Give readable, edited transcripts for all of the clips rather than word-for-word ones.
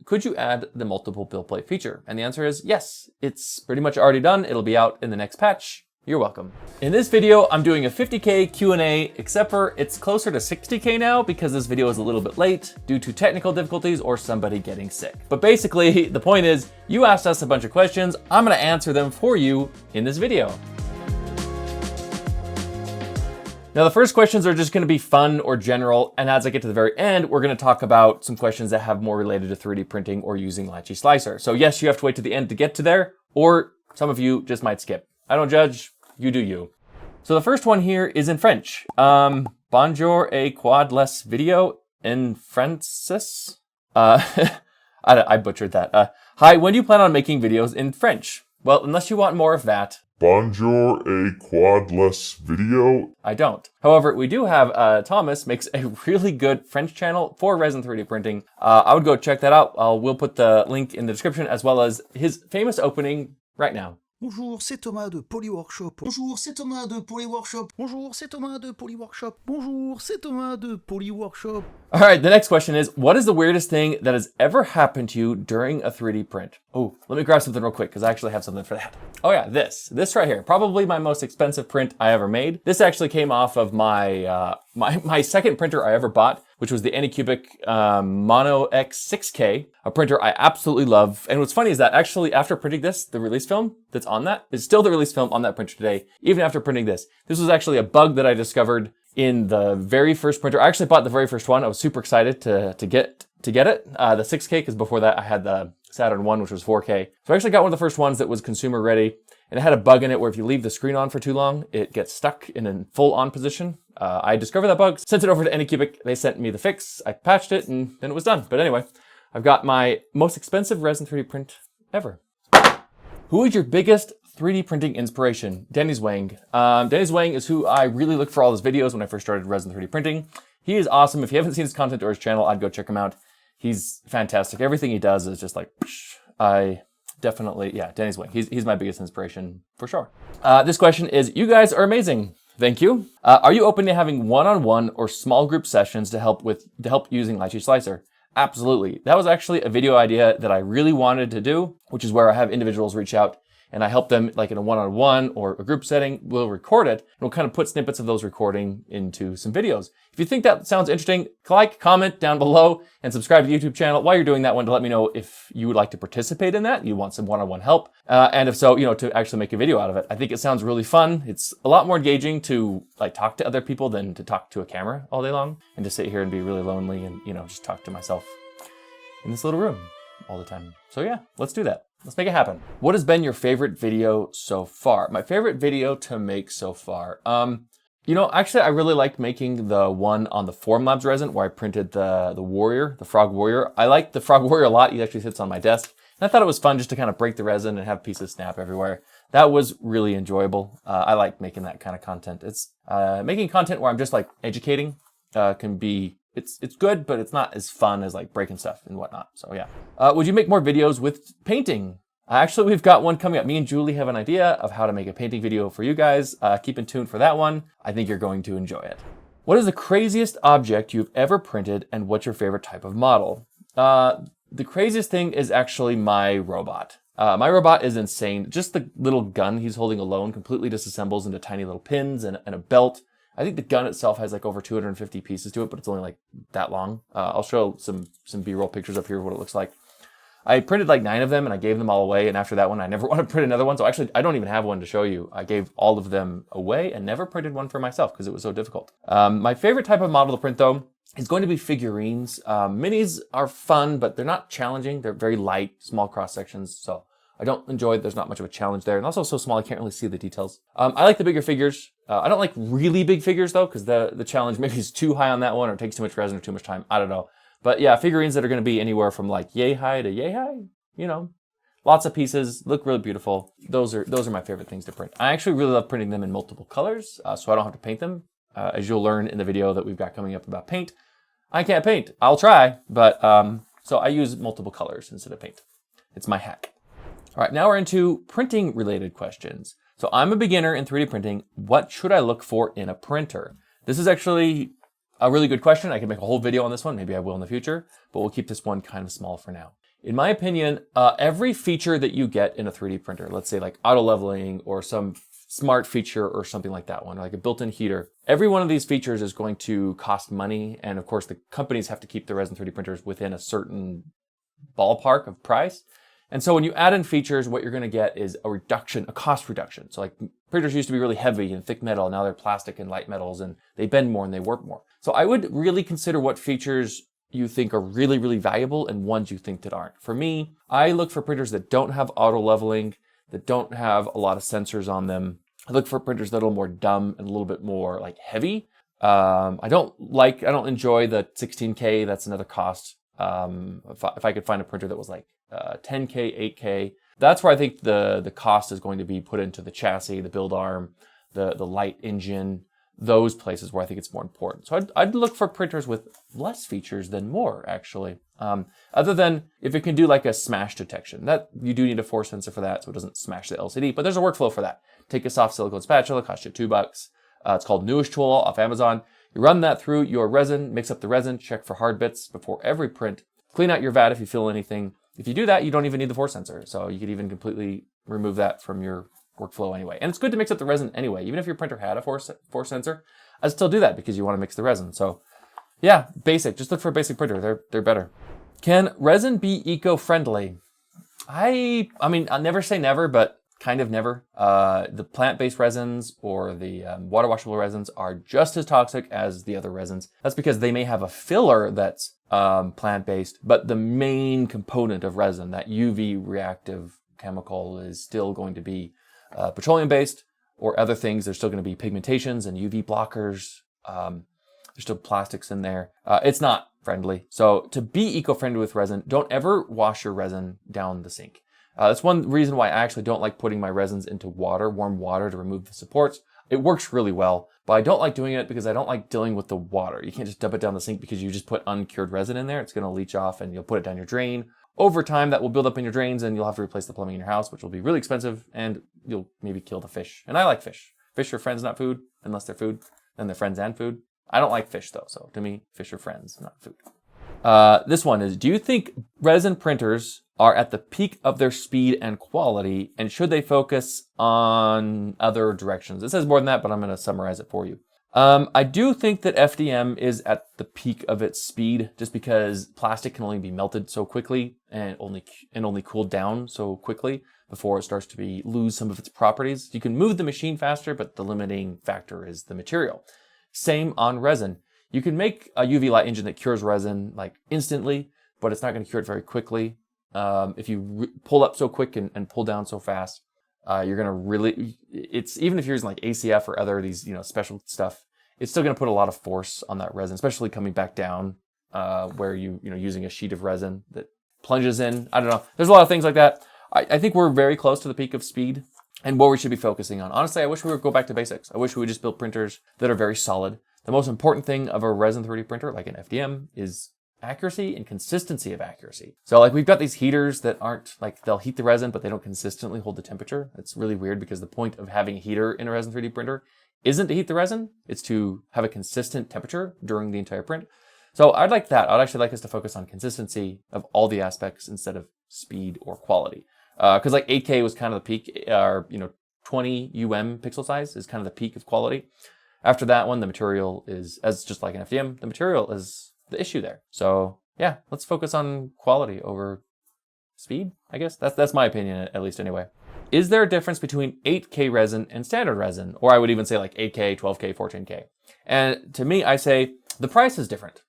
could you add the multiple build plate feature? And the answer is yes. It's pretty much already done. It'll be out in the next patch. You're welcome. In this video, I'm doing a 50K Q&A, except for it's closer to 60K now because this video is a little bit late due to technical difficulties or somebody getting sick. But basically, the point is, you asked us a bunch of questions. I'm gonna answer them for you in this video. Now, the first questions are just gonna be fun or general, and as I get to the very end, we're gonna talk about some questions that have more related to 3D printing or using Lychee Slicer. So yes, you have to wait to the end to get to there, or some of you just might skip. I don't judge. You do you. So the first one here is in French. Bonjour et quad les video en français? I butchered that. Hi, when do you plan on making videos in French? Well, unless you want more of that. Bonjour et quad les video? I don't. However, we do have Thomas makes a really good French channel for Resin 3D printing. I would go check that out. We'll put the link in the description as well as his famous opening right now. Bonjour, c'est Thomas de Polyworkshop. Bonjour, c'est Thomas de Polyworkshop. Bonjour, c'est Thomas de Polyworkshop. Bonjour, c'est Thomas de Polyworkshop. All right, the next question is, what is the weirdest thing that has ever happened to you during a 3D print? Oh, let me grab something real quick because I actually have something for that. Oh yeah, this right here, probably my most expensive print I ever made. This actually came off of my my second printer I ever bought, which was the Anycubic Mono X6K, a printer I absolutely love. And what's funny is that actually after printing this, the release film that's on that is still the release film on that printer today, even after printing this. This was actually a bug that I discovered in the very first printer. I actually bought the very first one. I was super excited to get it. The 6K, because before that I had the Saturn 1, which was 4K. So I actually got one of the first ones that was consumer ready, and it had a bug in it where if you leave the screen on for too long, it gets stuck in a full on position. I discovered that bug, sent it over to Anycubic. They sent me the fix. I patched it, and then it was done. But anyway, I've got my most expensive Resin 3D print ever. Who is your biggest 3D printing inspiration? Dennis Wang. Dennis Wang is who I really looked for all his videos when I first started Resin 3D printing. He is awesome. If you haven't seen his content or his channel, I'd go check him out. He's fantastic. Everything he does is just like, I definitely, yeah, Dennis Wang. He's my biggest inspiration for sure. This question is, you guys are amazing. Thank you. Are you open to having one-on-one or small group sessions to help using Lychee Slicer? Absolutely. That was actually a video idea that I really wanted to do, which is where I have individuals reach out and I help them like in a one-on-one or a group setting. We'll record it and we'll kind of put snippets of those recording into some videos. If you think that sounds interesting, like, comment down below and subscribe to the YouTube channel while you're doing that one to let me know if you would like to participate in that. You want some one-on-one help. And if so, to actually make a video out of it. I think it sounds really fun. It's a lot more engaging to like talk to other people than to talk to a camera all day long and to sit here and be really lonely and, just talk to myself in this little room all the time. So yeah, let's do that. Let's make it happen. What has been your favorite video so far? My favorite video to make so far. Actually, I really liked making the one on the Formlabs resin where I printed the warrior, the frog warrior. I liked the frog warrior a lot. He actually sits on my desk. And I thought it was fun just to kind of break the resin and have pieces snap everywhere. That was really enjoyable. I like making that kind of content. It's making content where I'm just like educating can be, it's good, but it's not as fun as like breaking stuff and whatnot. So yeah. Would you make more videos with painting? Actually, we've got one coming up. Me and Julie have an idea of how to make a painting video for you guys. Keep in tune for that one. I think you're going to enjoy it. What is the craziest object you've ever printed and what's your favorite type of model? The craziest thing is actually my robot. My robot is insane. Just the little gun he's holding alone completely disassembles into tiny little pins and a belt. I think the gun itself has like over 250 pieces to it, but it's only like that long. I'll show some B-roll pictures up here of what it looks like. I printed like 9 of them and I gave them all away. And after that one, I never want to print another one. So actually, I don't even have one to show you. I gave all of them away and never printed one for myself because it was so difficult. My favorite type of model to print though is going to be figurines. Minis are fun, but they're not challenging. They're very light, small cross sections. So I don't enjoy it. There's not much of a challenge there. And also so small, I can't really see the details. I like the bigger figures. I don't like really big figures though, because the challenge maybe is too high on that one or it takes too much resin or too much time. I don't know. But yeah, figurines that are going to be anywhere from like yay high to yay high, lots of pieces, look really beautiful. Those are my favorite things to print. I actually really love printing them in multiple colors, so I don't have to paint them. As you'll learn in the video that we've got coming up about paint, I can't paint. I'll try, but so I use multiple colors instead of paint. It's my hack. All right, now we're into printing related questions. So I'm a beginner in 3D printing. What should I look for in a printer? This is actually a really good question. I can make a whole video on this one. Maybe I will in the future, but we'll keep this one kind of small for now. In my opinion, every feature that you get in a 3D printer, let's say like auto leveling or some smart feature or something like that one, like a built-in heater, every one of these features is going to cost money. And of course, the companies have to keep the resin 3D printers within a certain ballpark of price. And so when you add in features, what you're going to get is a reduction, a cost reduction. So like printers used to be really heavy and thick metal. Now they're plastic and light metals, and they bend more and they warp more. So I would really consider what features you think are really, really valuable and ones you think that aren't. For me, I look for printers that don't have auto leveling, that don't have a lot of sensors on them. I look for printers that are a little more dumb and a little bit more like heavy. I don't enjoy the 16K. That's another cost. If I could find a printer that was like 10K, 8K, that's where I think the cost is going to be put into the chassis, the build arm, the light engine, those places where I think it's more important. So I'd look for printers with less features than more, actually. Other than if it can do like a smash detection, that you do need a force sensor for that, so it doesn't smash the LCD, but there's a workflow for that. Take a soft silicone spatula, cost you $2. It's called Newish Tool off Amazon. You run that through your resin, mix up the resin, check for hard bits before every print, clean out your vat if you feel anything. If you do that, you don't even need the force sensor. So you could even completely remove that from your workflow anyway. And it's good to mix up the resin anyway. Even if your printer had a force sensor, I'd still do that because you want to mix the resin. So yeah, basic. Just look for a basic printer. They're better. Can resin be eco-friendly? I mean, I'll never say never, but kind of never. The plant-based resins or the water-washable resins are just as toxic as the other resins. That's because they may have a filler that's plant-based, but the main component of resin, that UV reactive chemical, is still going to be petroleum-based or other things. There's still going to be pigmentations and UV blockers. There's still plastics in there. It's not friendly. So to be eco-friendly with resin, don't ever wash your resin down the sink. That's one reason why I actually don't like putting my resins into water, warm water, to remove the supports. It works really well, but I don't like doing it because I don't like dealing with the water. You can't just dump it down the sink because you just put uncured resin in there. It's going to leach off and you'll put it down your drain. Over time, that will build up in your drains and you'll have to replace the plumbing in your house, which will be really expensive, and you'll maybe kill the fish. And I like fish. Fish are friends, not food, unless they're food. Then they're friends and food. I don't like fish though, so to me, fish are friends, not food. This one is, do you think resin printers are at the peak of their speed and quality, and should they focus on other directions? It says more than that, but I'm going to summarize it for you. I do think that FDM is at the peak of its speed, just because plastic can only be melted so quickly and only cooled down so quickly before it starts to lose some of its properties. You can move the machine faster, but the limiting factor is the material. Same on resin. You can make a UV light engine that cures resin like instantly, but it's not going to cure it very quickly. If you pull up so quick and pull down so fast, you're going to really, even if you're using like ACF or other these, special stuff, it's still going to put a lot of force on that resin, especially coming back down, where using a sheet of resin that plunges in. I don't know. There's a lot of things like that. I think we're very close to the peak of speed and what we should be focusing on. Honestly, I wish we would go back to basics. I wish we would just build printers that are very solid. The most important thing of a resin 3D printer, like an FDM, is accuracy and consistency of accuracy. So like we've got these heaters that aren't like, they'll heat the resin, but they don't consistently hold the temperature. It's really weird because the point of having a heater in a resin 3D printer isn't to heat the resin, it's to have a consistent temperature during the entire print. So I'd like that. I'd actually like us to focus on consistency of all the aspects instead of speed or quality. Because like 8K was kind of the peak, or 20 pixel size is kind of the peak of quality. After that one, the material is, as just like an FDM, the material is the issue there. So yeah, let's focus on quality over speed, I guess. That's my opinion, at least anyway. Is there a difference between 8K resin and standard resin? Or I would even say like 8K, 12K, 14K. And to me, I say the price is different.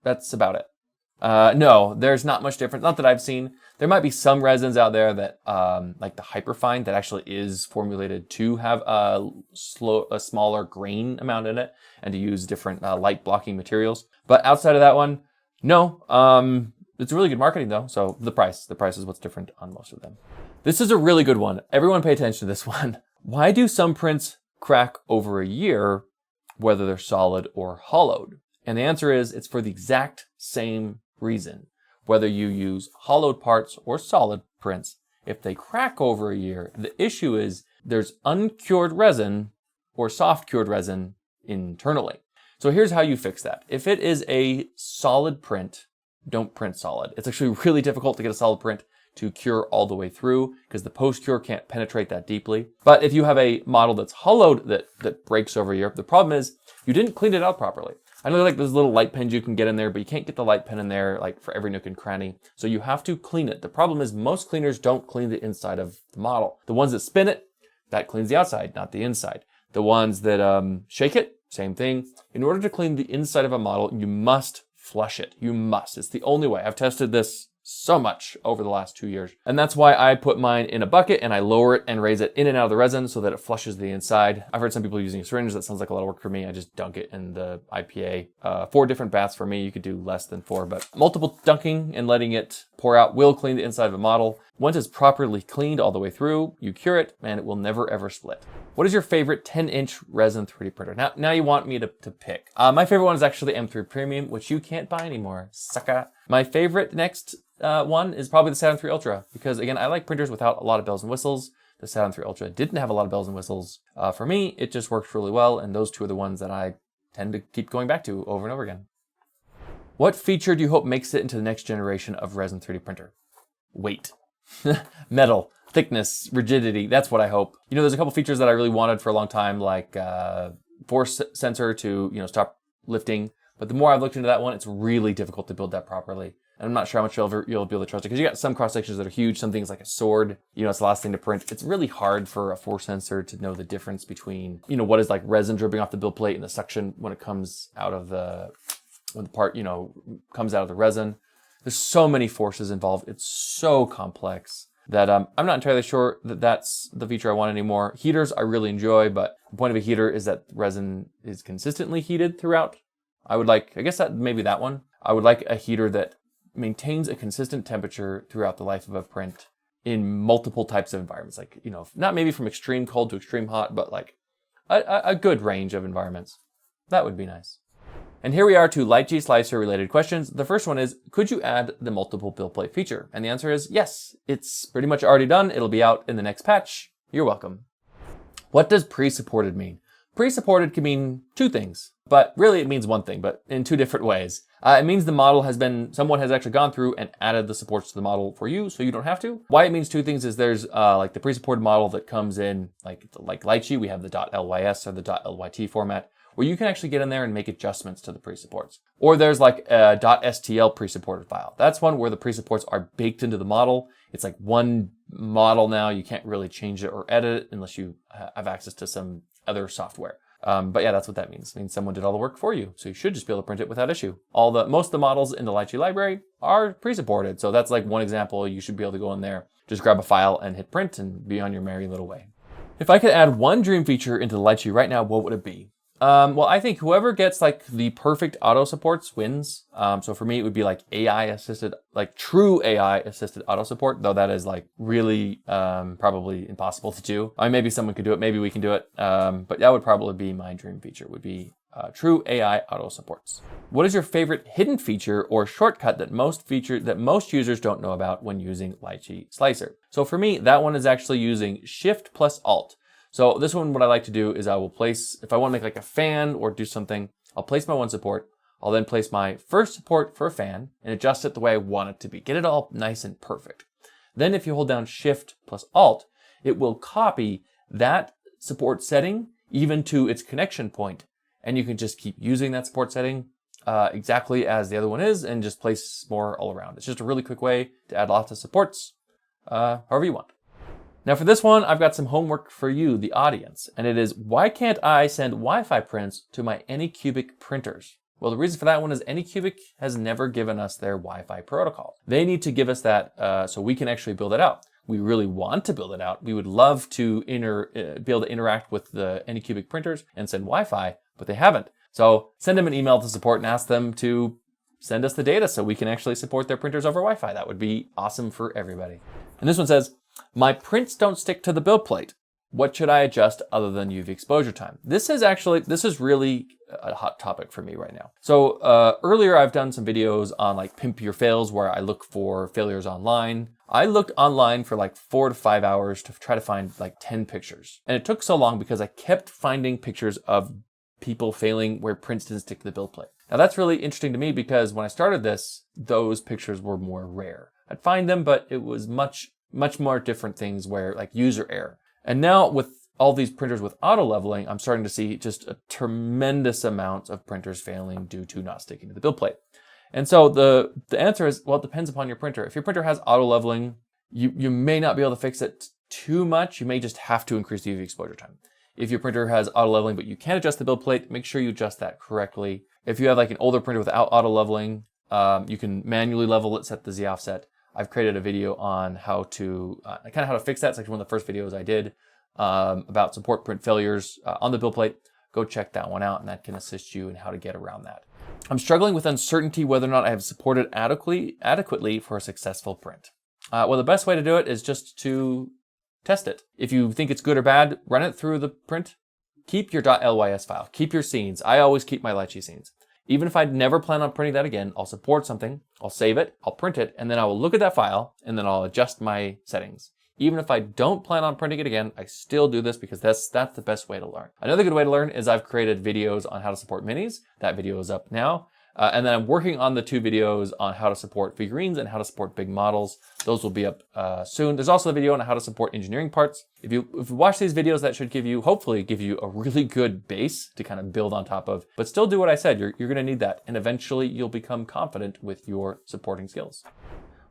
That's about it. No, there's not much difference. Not that I've seen. There might be some resins out there that, like the Hyperfine, that actually is formulated to have a smaller grain amount in it and to use different light blocking materials. But outside of that one, no. It's really good marketing though. So the price is what's different on most of them. This is a really good one. Everyone pay attention to this one. Why do some prints crack over a year, whether they're solid or hollowed? And the answer is, it's for the exact same reason. Whether you use hollowed parts or solid prints, if they crack over a year, the issue is there's uncured resin or soft cured resin internally. So here's how you fix that. If it is a solid print, don't print solid. It's actually really difficult to get a solid print to cure all the way through because the post-cure can't penetrate that deeply. But if you have a model that's hollowed that breaks over here, the problem is you didn't clean it out properly. I know like there's little light pens you can get in there, but you can't get the light pen in there like for every nook and cranny. So you have to clean it. The problem is most cleaners don't clean the inside of the model. The ones that spin it, that cleans the outside, not the inside. The ones that shake it, same thing. In order to clean the inside of a model, you must flush it. You must. It's the only way. I've tested this so much over the last 2 years. And that's why I put mine in a bucket and I lower it and raise it in and out of the resin so that it flushes the inside. I've heard some people using a syringe. That sounds like a lot of work for me. I just dunk it in the IPA. 4 different baths for me. You could do less than 4, but multiple dunking and letting it pour out will clean the inside of a model. Once it's properly cleaned all the way through, you cure it and it will never ever split. What is your favorite 10-inch resin 3D printer? Now you want me to pick. My favorite one is actually M3 Premium, which you can't buy anymore, sucker. My favorite next one is probably the Saturn 3 Ultra, because again, I like printers without a lot of bells and whistles. The Saturn 3 Ultra didn't have a lot of bells and whistles. For me, it just works really well, and those two are the ones that I tend to keep going back to over and over again. What feature do you hope makes it into the next generation of resin 3D printer? Weight. Metal. Thickness, rigidity, that's what I hope. You know, there's a couple features that I really wanted for a long time, like force sensor to, stop lifting. But the more I've looked into that one, it's really difficult to build that properly. And I'm not sure how much you'll be able to trust it, because you got some cross sections that are huge, some things like a sword, it's the last thing to print. It's really hard for a force sensor to know the difference between, what is like resin dripping off the build plate and the suction when it comes out of when the part, comes out of the resin. There's so many forces involved. It's so complex that I'm not entirely sure that that's the feature I want anymore. Heaters I really enjoy, but the point of a heater is that resin is consistently heated throughout. I guess maybe that one. I would like a heater that maintains a consistent temperature throughout the life of a print in multiple types of environments. Like, not maybe from extreme cold to extreme hot, but like a good range of environments. That would be nice. And here we are to Lychee Slicer related questions. The first one is, could you add the multiple build plate feature? And the answer is yes. It's pretty much already done. It'll be out in the next patch. You're welcome. What does pre-supported mean? Pre-supported can mean 2 things, but really it means 1 thing, but in 2 different ways. It means someone has actually gone through and added the supports to the model for you, so you don't have to. Why it means 2 things is there's like the pre-supported model that comes in, like Lychee, we have the .lys or the .lyt format, where you can actually get in there and make adjustments to the pre-supports. Or there's like a .stl pre-supported file. That's one where the pre-supports are baked into the model. It's like one model now. You can't really change it or edit it unless you have access to some other software. But yeah, that's what that means. It means someone did all the work for you. So you should just be able to print it without issue. Most of the models in the Lychee library are pre-supported. So that's like one example. You should be able to go in there, just grab a file and hit print and be on your merry little way. If I could add one dream feature into the Lychee right now, what would it be? Well, I think whoever gets like the perfect auto supports wins. So for me, it would be like AI assisted, like true AI assisted auto support, though that is like really probably impossible to do. I mean, maybe someone could do it, maybe we can do it. But that would probably be my dream feature, would be true AI auto supports. What is your favorite hidden feature or shortcut that most users don't know about when using Lychee Slicer? So for me, that one is actually using Shift plus Alt. So this one, what I like to do is I will place, if I want to make like a fan or do something, I'll place my one support. I'll then place my first support for a fan and adjust it the way I want it to be. Get it all nice and perfect. Then if you hold down Shift plus Alt, it will copy that support setting even to its connection point. And you can just keep using that support setting exactly as the other one is and just place more all around. It's just a really quick way to add lots of supports however you want. Now for this one, I've got some homework for you, the audience, and it is, why can't I send Wi-Fi prints to my Anycubic printers? Well, the reason for that one is Anycubic has never given us their Wi-Fi protocol. They need to give us that so we can actually build it out. We really want to build it out. We would love to be able to interact with the Anycubic printers and send Wi-Fi, but they haven't. So send them an email to support and ask them to send us the data so we can actually support their printers over Wi-Fi. That would be awesome for everybody. And this one says, my prints don't stick to the build plate. What should I adjust other than UV exposure time? This is really a hot topic for me right now. So earlier I've done some videos on like pimp your fails where I look for failures online. I looked online for like 4 to 5 hours to try to find like 10 pictures. And it took so long because I kept finding pictures of people failing where prints didn't stick to the build plate. Now that's really interesting to me because when I started this, those pictures were more rare. I'd find them, but it was much more different things where like user error. And now with all these printers with auto leveling, I'm starting to see just a tremendous amount of printers failing due to not sticking to the build plate. And so the answer is, well, it depends upon your printer. If your printer has auto leveling, you may not be able to fix it too much. You may just have to increase the UV exposure time. If your printer has auto leveling, but you can't adjust the build plate, make sure you adjust that correctly. If you have like an older printer without auto leveling, you can manually level it, set the Z offset. I've created a video on how to fix that. It's like one of the first videos I did about support print failures on the build plate. Go check that one out, and that can assist you in how to get around that. I'm struggling with uncertainty whether or not I have supported adequately for a successful print. Well, the best way to do it is just to test it. If you think it's good or bad, run it through the print. Keep your .lys file. Keep your scenes. I always keep my Lychee scenes. Even if I never plan on printing that again, I'll support something, I'll save it, I'll print it, and then I will look at that file, and then I'll adjust my settings. Even if I don't plan on printing it again, I still do this because that's the best way to learn. Another good way to learn is I've created videos on how to support minis. That video is up now. And then I'm working on the 2 videos on how to support figurines and how to support big models. Those will be up soon. There's also a video on how to support engineering parts. If you watch these videos, that should hopefully give you a really good base to kind of build on top of, but still do what I said. You're gonna need that. And eventually you'll become confident with your supporting skills.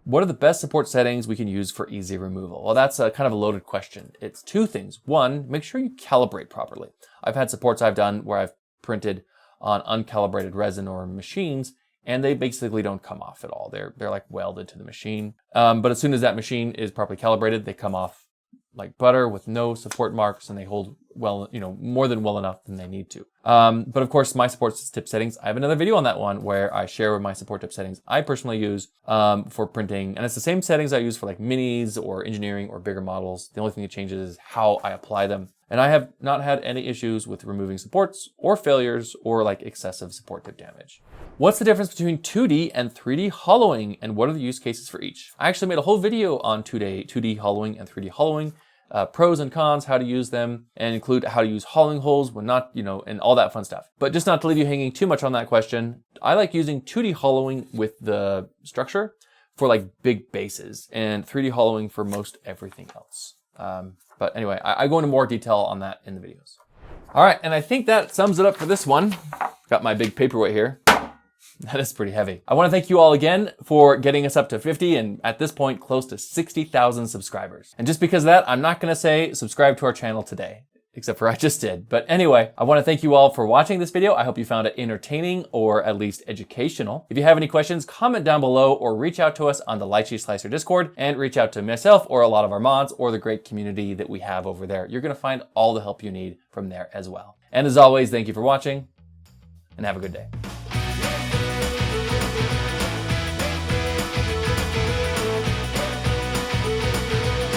What are the best support settings we can use for easy removal? Well, that's a kind of a loaded question. It's 2 things. 1, make sure you calibrate properly. I've had supports I've done where I've printed on uncalibrated resin or machines, and they basically don't come off at all. They're like welded to the machine. But as soon as that machine is properly calibrated, they come off like butter with no support marks, and they hold well, more than well enough than they need to. But of course, my support tip settings, I have another video on that one where I share my support tip settings I personally use for printing. And it's the same settings I use for like minis or engineering or bigger models. The only thing that changes is how I apply them. And I have not had any issues with removing supports or failures or like excessive support tip damage. What's the difference between 2D and 3D hollowing, and what are the use cases for each? I actually made a whole video on 2D hollowing and 3D hollowing, pros and cons, how to use them, and include how to use hollowing holes when not, and all that fun stuff. But just not to leave you hanging too much on that question, I like using 2D hollowing with the structure for like big bases and 3D hollowing for most everything else. But anyway, I go into more detail on that in the videos. All right, and I think that sums it up for this one. Got my big paperweight here. That is pretty heavy. I want to thank you all again for getting us up to 50 and at this point close to 60,000 subscribers. And just because of that, I'm not going to say subscribe to our channel today, except for I just did. But anyway, I want to thank you all for watching this video. I hope you found it entertaining or at least educational. If you have any questions, comment down below or reach out to us on the Lychee Slicer Discord, and reach out to myself or a lot of our mods or the great community that we have over there. You're going to find all the help you need from there as well. And as always, thank you for watching and have a good day.